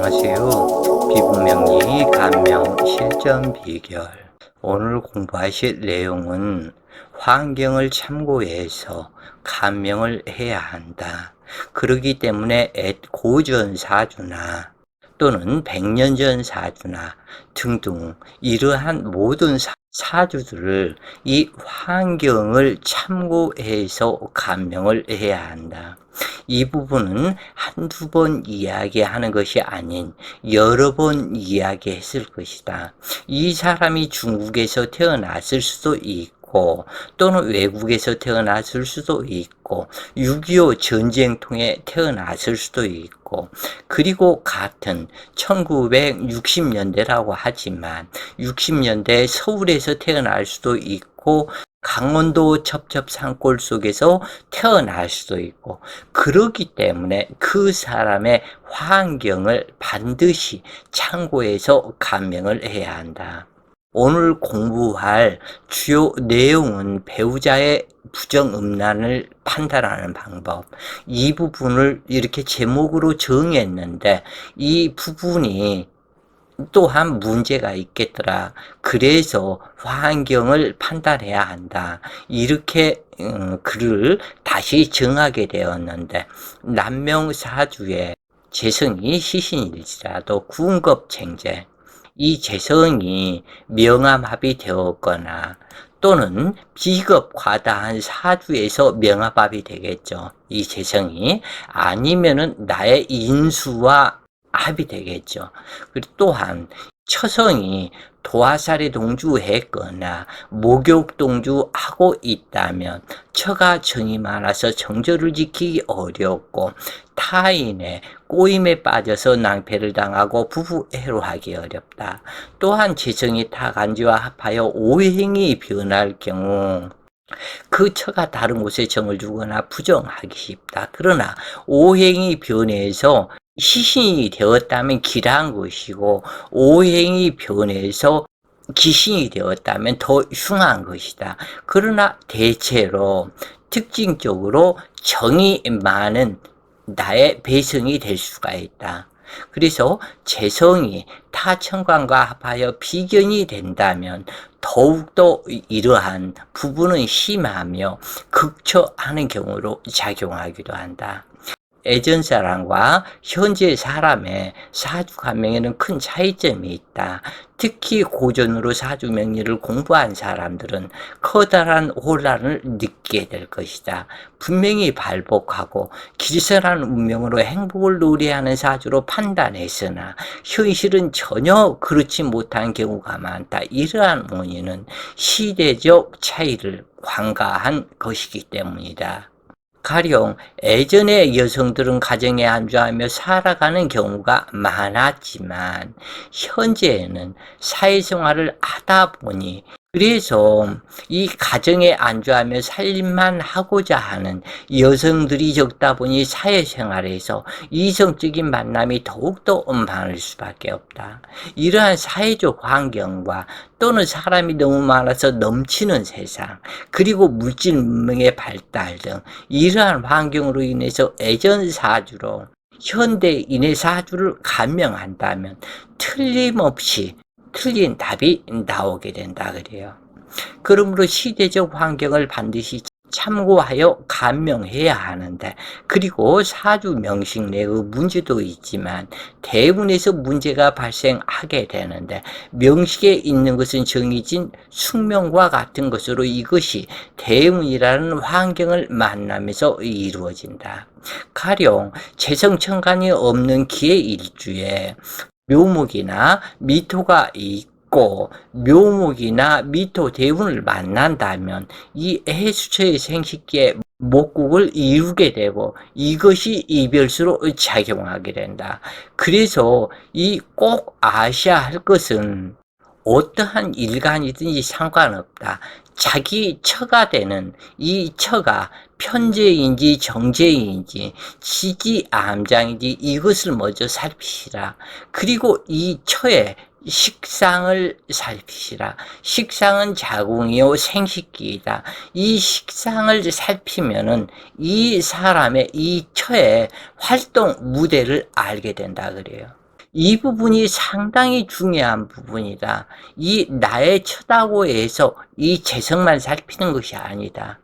안녕하세요. 피부명리 감명 실전 비결. 오늘 공부하실 내용은 환경을 참고해서 감명을 해야 한다. 그렇기 때문에 고전 사주나 또는 100년 전 사주나 등등 이러한 모든 사주들을 이 환경을 참고해서 감명을 해야 한다. 이 부분은 한두 번 이야기하는 것이 아닌 여러 번 이야기했을 것이다. 이 사람이 중국에서 태어났을 수도 있고 또는 외국에서 태어났을 수도 있고 6.25 전쟁 통해 태어났을 수도 있고 그리고 같은 1960년대라고 하지만 60년대 서울에서 태어날 수도 있고 강원도 첩첩산골 속에서 태어날 수도 있고 그렇기 때문에 그 사람의 환경을 반드시 참고해서 감명을 해야 한다. 오늘 공부할 주요 내용은 배우자의 부정음란을 판단하는 방법, 이 부분을 이렇게 제목으로 정했는데 이 부분이 또한 문제가 있겠더라. 그래서 환경을 판단해야 한다. 이렇게 글을 다시 정하게 되었는데 남명사주에 재성이 시신일지라도 구운겁쟁제, 이 재성이 명암합이 되었거나 또는 비겁 과다한 사주에서 명합합이 되겠죠. 이 재성이 아니면은 나의 인수와 합이 되겠죠. 그리고 또한 처성이 도화살이 동주했거나 목욕 동주하고 있다면 처가 정이 많아서 정절을 지키기 어렵고 타인의 꼬임에 빠져서 낭패를 당하고 부부 애로하기 어렵다. 또한 재성이 타간지와 합하여 오행이 변할 경우 그 처가 다른 곳에 정을 주거나 부정하기 쉽다. 그러나 오행이 변해서 시신이 되었다면 기란 것이고 오행이 변해서 기신이 되었다면 더 흉한 것이다. 그러나 대체로 특징적으로 정이 많은 나의 배성이 될 수가 있다. 그래서 재성이 타천관과 합하여 비견이 된다면 더욱더 이러한 부분은 심하며 극처하는 경우로 작용하기도 한다. 예전 사람과 현재 사람의 사주 감명에는 큰 차이점이 있다. 특히 고전으로 사주 명리를 공부한 사람들은 커다란 혼란을 느끼게 될 것이다. 분명히 발복하고 기설한 운명으로 행복을 노래하는 사주로 판단했으나 현실은 전혀 그렇지 못한 경우가 많다. 이러한 원인은 시대적 차이를 관가한 것이기 때문이다. 가령 예전의 여성들은 가정에 안주하며 살아가는 경우가 많았지만 현재는 사회생활을 하다 보니 그래서 이 가정에 안주하며 살림만 하고자 하는 여성들이 적다 보니 사회생활에서 이성적인 만남이 더욱더 많을 수밖에 없다. 이러한 사회적 환경과 또는 사람이 너무 많아서 넘치는 세상, 그리고 물질 문명의 발달 등 이러한 환경으로 인해서 예전 사주로 현대인의 사주를 감명한다면 틀림없이 틀린 답이 나오게 된다 그래요. 그러므로 시대적 환경을 반드시 참고하여 감명해야 하는데 그리고 사주 명식 내의 문제도 있지만 대운에서 문제가 발생하게 되는데 명식에 있는 것은 정해진 숙명과 같은 것으로 이것이 대운이라는 환경을 만나면서 이루어진다. 가령 재성천간이 없는 기해일주에 묘목이나 미토가 있고 묘목이나 미토 대운을 만난다면 이 해수처의 생식기에 목국을 이루게 되고 이것이 이별수로 작용하게 된다. 그래서 이 꼭 아셔야 할 것은 어떠한 일간이든지 상관없다. 자기 처가 되는 이 처가 편재인지 정재인지 지지암장인지 이것을 먼저 살피시라. 그리고 이 처의 식상을 살피시라. 식상은 자궁이요 생식기이다. 이 식상을 살피면은 이 사람의 이 처의 활동 무대를 알게 된다 그래요. 이 부분이 상당히 중요한 부분이다. 이 나의 처다고 해서 이 재성만 살피는 것이 아니다.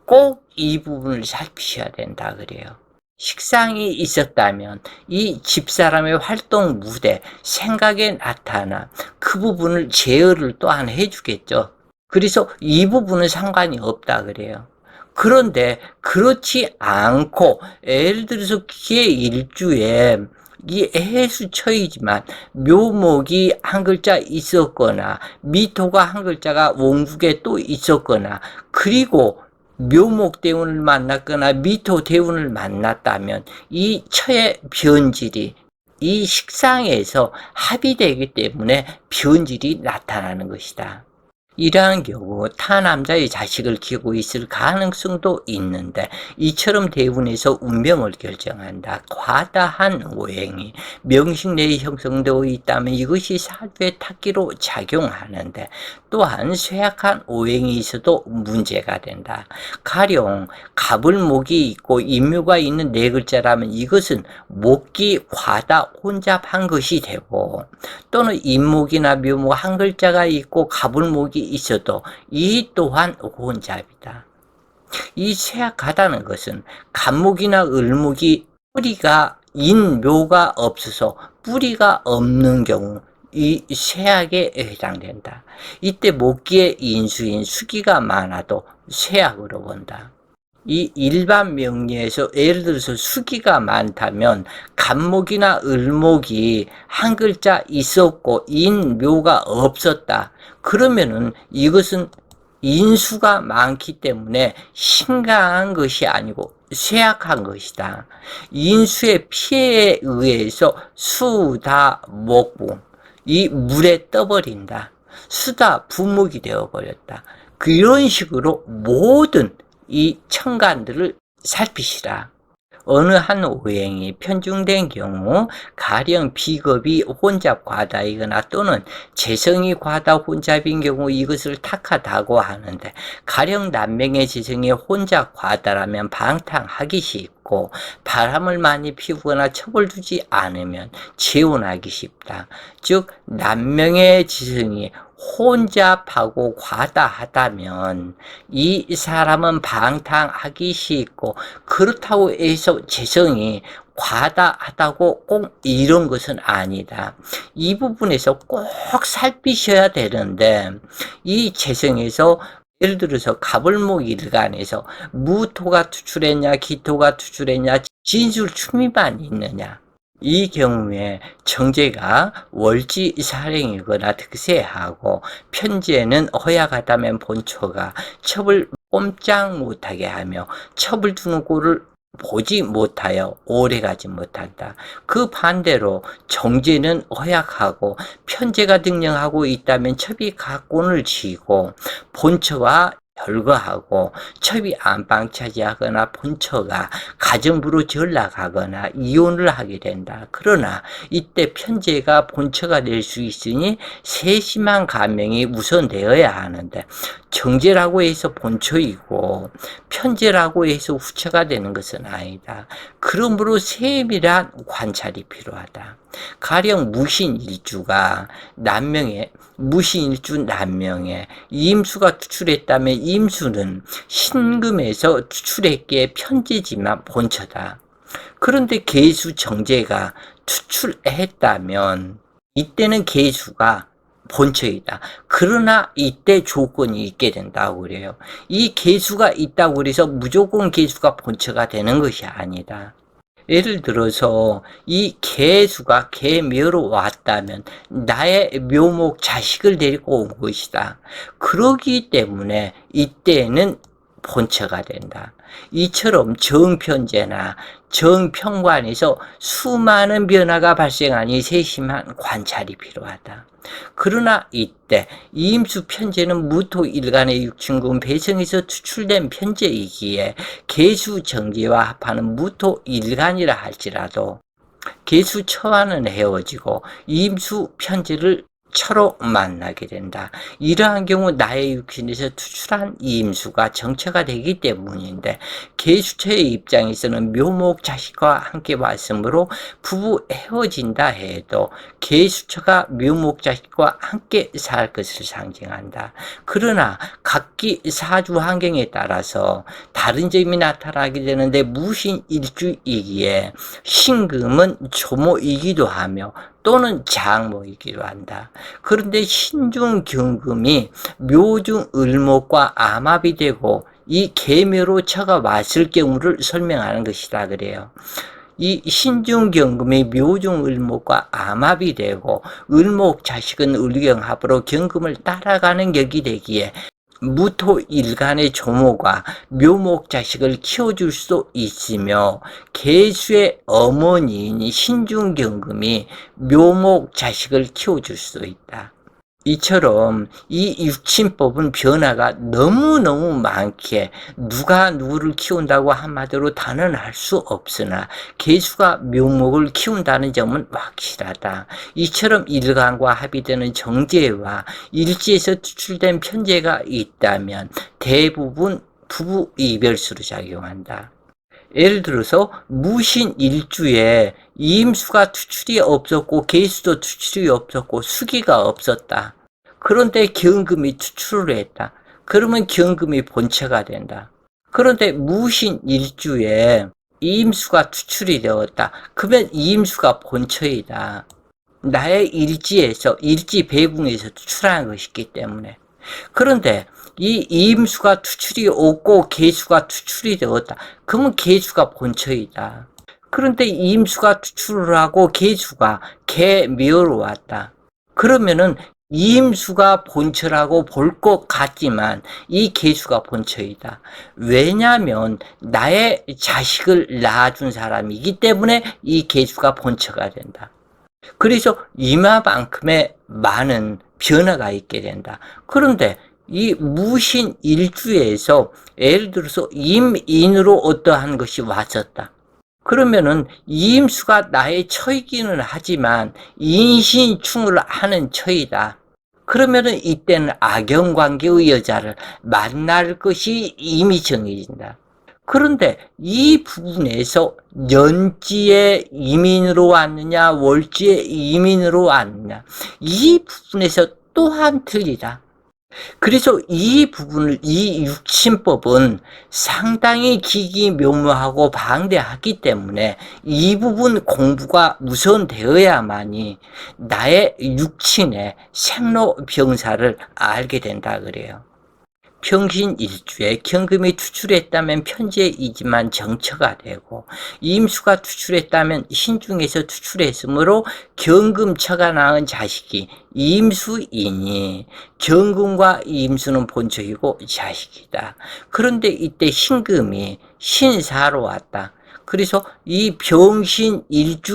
꼭 이 부분을 살피셔야 된다 그래요. 식상이 있었다면 이 집사람의 활동 무대, 생각에 나타나 그 부분을 제어를 또한 해주겠죠. 그래서 이 부분은 상관이 없다 그래요. 그런데 그렇지 않고 예를 들어서 기의 일주에 이 해수처이지만 묘목이 한 글자 있었거나 미토가 한 글자가 원국에 또 있었거나 그리고 묘목 대운을 만났거나 미토 대운을 만났다면 이 처의 변질이 이 식상에서 합의되기 때문에 변질이 나타나는 것이다. 이러한 경우 타 남자의 자식을 키우고 있을 가능성도 있는데 이처럼 대운에서 운명을 결정한다. 과다한 오행이 명식 내에 형성되어 있다면 이것이 사주의 탁기로 작용하는데 또한 쇠약한 오행이 있어도 문제가 된다. 가령 갑을목이 있고 임묘가 있는 네 글자라면 이것은 목기 과다 혼잡한 것이 되고 또는 임목이나 묘목 한 글자가 있고 갑을목이 있어도 이 또한 혼잡이다. 이 쇠약하다는 것은 갑목이나 을목이 뿌리가 인묘가 없어서 뿌리가 없는 경우 이 쇠약에 해당된다. 이때 목기에 인수인 수기가 많아도 쇠약으로 본다. 이 일반 명리에서 예를 들어서 수기가 많다면 갑목이나 을목이 한 글자 있었고 인묘가 없었다. 그러면은 이것은 인수가 많기 때문에 심각한 것이 아니고 쇠약한 것이다. 인수의 피해에 의해서 수다 목부 이 물에 떠버린다. 수다 부목이 되어버렸다. 그런 식으로 모든 이 천간들을 살피시라. 어느 한 오행이 편중된 경우 가령 비겁이 혼잡 과다이거나 또는 재성이 과다 혼잡인 경우 이것을 탁하다고 하는데 가령 남명의 재성이 혼잡 과다라면 방탕하기 쉽고 바람을 많이 피우거나 첩을 두지 않으면 재혼하기 쉽다. 즉 남명의 재성이 혼잡하고 과다하다면 이 사람은 방탕하기 쉽고 그렇다고 해서 재성이 과다하다고 꼭 이런 것은 아니다. 이 부분에서 꼭 살피셔야 되는데 이 재성에서 예를 들어서 갑을목 일간에서 무토가 투출했냐 기토가 투출했냐 진술충이만 있느냐 이 경우에 정제가 월지사령이거나 득세하고 편제는 허약하다면 본처가 첩을 꼼짝 못하게 하며 첩을 두는 꼴을 보지 못하여 오래가지 못한다. 그 반대로 정제는 허약하고 편제가 등령하고 있다면 첩이 각곤을 지고 본처와 결거하고 첩이 안방 차지하거나 본처가 가정부로 전락하거나 이혼을 하게 된다. 그러나 이때 편제가 본처가 될 수 있으니 세심한 감명이 우선되어야 하는데 정제라고 해서 본처이고 편제라고 해서 후처가 되는 것은 아니다. 그러므로 세밀한 관찰이 필요하다. 가령 무신일주가 남명에 무신일주 남명에 임수가 투출했다면 임수는 신금에서 투출했기에 편제지만 본처다. 그런데 계수 정제가 투출했다면 이때는 계수가 본처이다. 그러나 이때 조건이 있게 된다고 그래요. 이 계수가 있다고 그래서 무조건 계수가 본처가 되는 것이 아니다. 예를 들어서 이 계수가 계묘로 왔다면 나의 묘목 자식을 데리고 온 것이다. 그러기 때문에 이때는 본처가 된다. 이처럼 정편제나 정평관에서 수많은 변화가 발생하니 세심한 관찰이 필요하다. 그러나 이때 이임수 편제는 무토 일간의 육친군 배성에서 추출된 편제이기에 계수 정제와 합하는 무토 일간이라 할지라도 계수 처와는 헤어지고 이임수 편제를 처로 만나게 된다. 이러한 경우 나의 육신에서 투출한 이임수가 정체가 되기 때문인데, 계수처의 입장에서는 묘목 자식과 함께 왔으므로 부부 헤어진다 해도 계수처가 묘목 자식과 함께 살 것을 상징한다. 그러나 각기 사주 환경에 따라서 다른 점이 나타나게 되는데, 무신일주이기에 신금은 조모이기도 하며 또는 장모이기도 한다. 그런데 신중경금이 묘중을목과 암합이 되고 이 계묘로 처가 왔을 경우를 설명하는 것이다 그래요. 이 신중경금이 묘중을목과 암합이 되고 을목 자식은 을경합으로 경금을 따라가는 격이 되기에 무토일간의 조모가 묘목 자식을 키워줄 수 있으며, 계수의 어머니인 신중경금이 묘목 자식을 키워줄 수 있다. 이처럼 이 육친법은 변화가 너무너무 많기에 누가 누구를 키운다고 한마디로 단언할 수 없으나 계수가 묘목을 키운다는 점은 확실하다. 이처럼 일간과 합의되는 정제와 일지에서 투출된 편제가 있다면 대부분 부부 이별수로 작용한다. 예를 들어서 무신일주에 이임수가 투출이 없었고 계수도 투출이 없었고 수기가 없었다. 그런데 경금이 투출을 했다. 그러면 경금이 본체가 된다. 그런데 무신일주에 이임수가 투출이 되었다. 그러면 이임수가 본처이다. 나의 일지에서, 일지 배궁에서 투출하는 것이기 때문에. 그런데 이 이임수가 투출이 없고 계수가 투출이 되었다. 그러면 계수가 본처이다. 그런데 이임수가 투출을 하고 계수가 계묘로 왔다. 그러면은 이임수가 본처라고 볼 것 같지만 이 계수가 본처이다. 왜냐하면 나의 자식을 낳아준 사람이기 때문에 이 계수가 본처가 된다. 그래서 이마만큼의 많은 변화가 있게 된다. 그런데 이 무신일주에서 예를 들어서 임인으로 어떠한 것이 왔었다. 그러면은 이임수가 나의 처이기는 하지만 인신충을 하는 처이다. 그러면은 이때는 악연관계의 여자를 만날 것이 이미 정해진다. 그런데 이 부분에서 년지의 이민으로 왔느냐 월지의 이민으로 왔느냐, 이 부분에서 또한 틀리다. 그래서 이 부분을, 이 육친법은 상당히 기기묘묘하고 방대하기 때문에 이 부분 공부가 우선되어야만이 나의 육친의 생로병사를 알게 된다 그래요. 평신일주에 경금이 투출했다면 편제이지만 정처가 되고, 임수가 투출했다면 신중에서 투출했으므로 경금처가 낳은 자식이 임수이니 경금과 임수는 본처이고 자식이다. 그런데 이때 신금이 신사로 왔다. 그래서 이 병신일주인데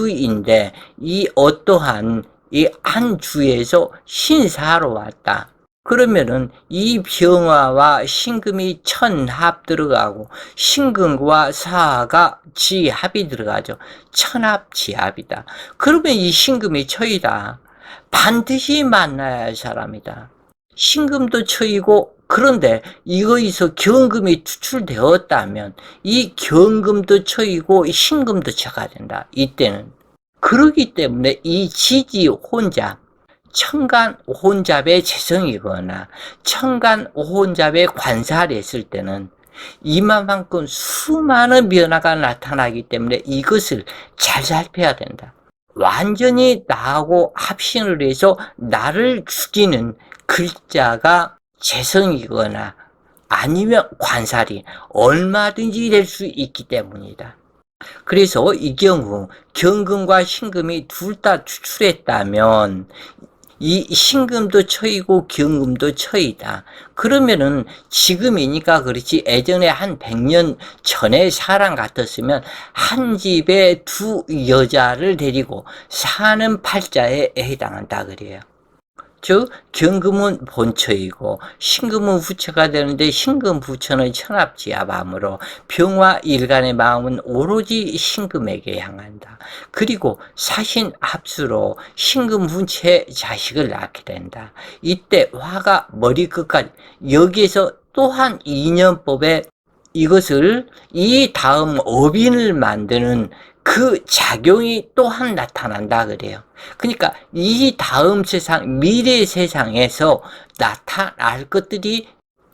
이 어떠한 이 한 주에서 신사로 왔다. 그러면은 이 병화와 신금이 천합 들어가고 신금과 사화가 지합이 들어가죠. 천합지합이다. 그러면 이 신금이 처이다. 반드시 만나야 할 사람이다. 신금도 처이고, 그런데 이거에서 경금이 투출되었다면 이 경금도 처이고 신금도 처가 된다. 이때는. 그렇기 때문에 이 지지 혼잡, 천간 혼잡의 재성이거나 천간 혼잡의 관사를 했을 때는 이만큼 수많은 변화가 나타나기 때문에 이것을 잘 살펴야 된다. 완전히 나하고 합신을 해서 나를 죽이는 글자가 재성이거나 아니면 관살이 얼마든지 될 수 있기 때문이다. 그래서 이 경우 경금과 신금이 둘 다 추출했다면 이 신금도 처이고 경금도 처이다. 그러면은 지금이니까 그렇지 예전에 한 100년 전의 사람 같았으면 한 집에 두 여자를 데리고 사는 팔자에 해당한다 그래요. 즉 경금은 본처이고 신금은 후처가 되는데 신금 부처는 천합지합하므로 병화 일간의 마음은 오로지 신금에게 향한다. 그리고 사신합수로 신금 후처의 자식을 낳게 된다. 이때 화가 머리끝까지 여기에서 또한 인연법에 이것을 이 다음 어빈을 만드는 그 작용이 또한 나타난다 그래요. 그러니까 이 다음 세상, 미래 세상에서 나타날 것들이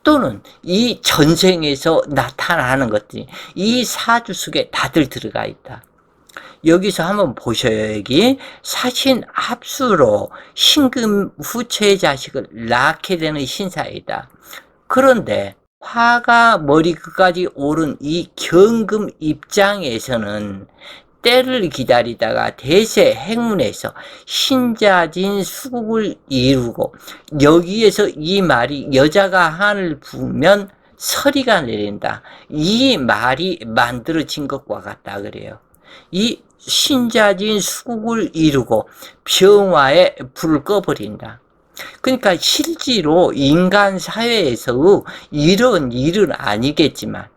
또는 이 전생에서 나타나는 것들이 이 사주 속에 다들 들어가 있다. 여기서 한번 보셔요. 여기 사신합수로 신금 후처의 자식을 낳게 되는 신사이다. 그런데 화가 머리끝까지 오른 이 경금 입장에서는 때를 기다리다가 대세 행운에서 신자진 수국을 이루고 여기에서 이 말이 여자가 한을 부으면 서리가 내린다. 이 말이 만들어진 것과 같다 그래요. 이 신자진 수국을 이루고 병화에 불을 꺼버린다. 그러니까 실제로 인간 사회에서 이런 일은 아니겠지만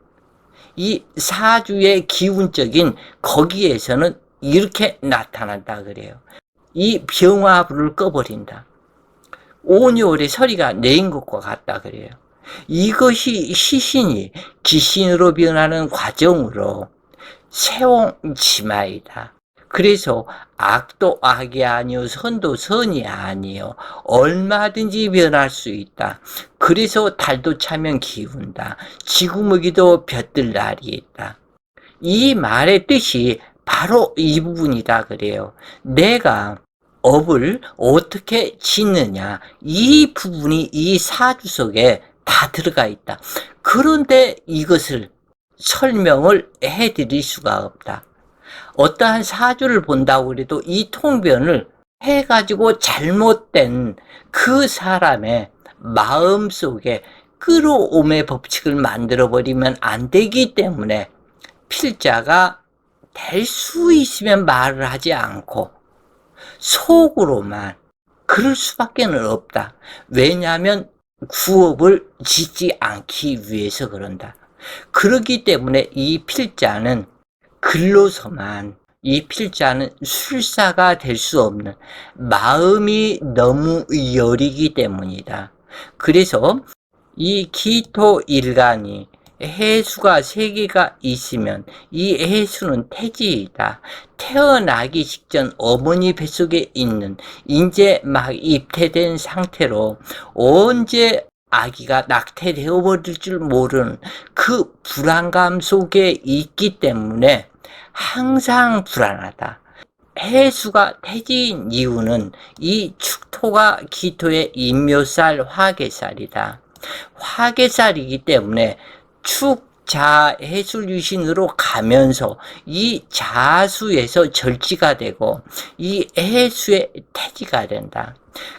이 사주의 기운적인 거기에서는 이렇게 나타난다 그래요. 이 병화불을 꺼버린다. 온열의 서리가 내인 것과 같다 그래요. 이것이 시신이 기신으로 변하는 과정으로 세옹지마이다. 그래서 악도 악이 아니요 선도 선이 아니요 얼마든지 변할 수 있다. 그래서 달도 차면 기운다. 지구먹이도 볕들 날이 있다. 이 말의 뜻이 바로 이 부분이다 그래요. 내가 업을 어떻게 짓느냐 이 부분이 이 사주 속에 다 들어가 있다. 그런데 이것을 설명을 해드릴 수가 없다. 어떠한 사주를 본다고 그래도 이 통변을 해가지고 잘못된 그 사람의 마음속에 끌어옴의 법칙을 만들어버리면 안 되기 때문에 필자가 될 수 있으면 말을 하지 않고 속으로만 그럴 수밖에 없다. 왜냐하면 구업을 짓지 않기 위해서 그런다. 그렇기 때문에 이 필자는 글로서만 이 필자는 술사가 될 수 없는 마음이 너무 여리기 때문이다. 그래서 이 기토 일간이 해수가 3개가 있으면 이 해수는 태지이다. 태어나기 직전 어머니 뱃속에 있는 이제 막 입퇴된 상태로 언제 아기가 낙태되어 버릴 줄 모르는 그 불안감 속에 있기 때문에 항상 불안하다. 해수가 태지인 이유는 이 축토가 기토의 인묘살 화계살이다. 화계살이기 때문에 축자 해술유신으로 가면서 이 자수에서 절지가 되고 이 해수의 태지가 된다.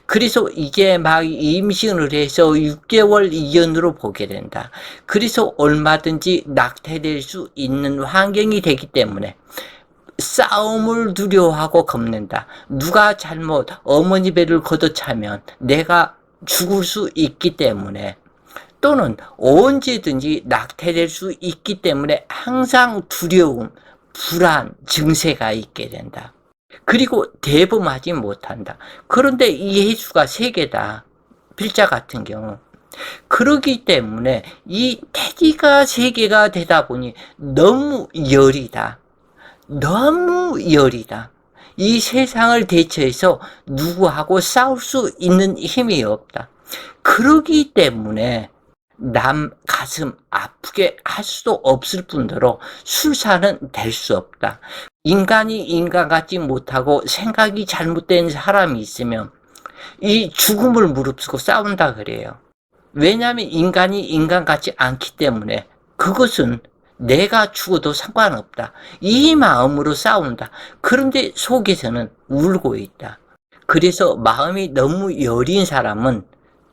그래서 이게 막 임신을 해서 6개월 이연으로 보게 된다. 그래서 얼마든지 낙태될 수 있는 환경이 되기 때문에 싸움을 두려워하고 겁낸다. 누가 잘못 어머니 배를 걷어차면 내가 죽을 수 있기 때문에 또는 언제든지 낙태될 수 있기 때문에 항상 두려움, 불안, 증세가 있게 된다. 그리고 대범하지 못한다. 그런데 이 해수가 3개다. 필자 같은 경우. 그러기 때문에 이 태지가 3개가 되다 보니 너무 열이다. 너무 열이다. 이 세상을 대처해서 누구하고 싸울 수 있는 힘이 없다. 그러기 때문에 남 가슴 아프게 할 수도 없을 뿐더러 술사는 될 수 없다. 인간이 인간 같지 못하고 생각이 잘못된 사람이 있으면 이 죽음을 무릅쓰고 싸운다 그래요. 왜냐하면 인간이 인간 같지 않기 때문에 그것은 내가 죽어도 상관없다. 이 마음으로 싸운다. 그런데 속에서는 울고 있다. 그래서 마음이 너무 여린 사람은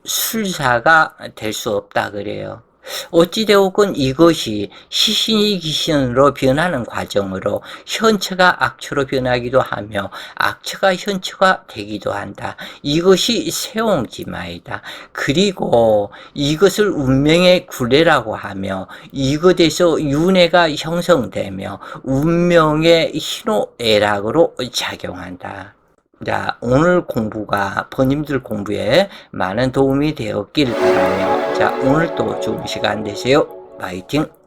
술사가 될 수 없다 그래요. 어찌되었건 이것이 시신이 귀신으로 변하는 과정으로 현처가 악처로 변하기도 하며 악처가 현처가 되기도 한다. 이것이 세옹지마이다. 그리고 이것을 운명의 구례라고 하며 이것에서 윤회가 형성되며 운명의 희노애락으로 작용한다. 자, 오늘 공부가 번님들 공부에 많은 도움이 되었길 바라며, 자, 오늘도 좋은 시간 되세요. 파이팅!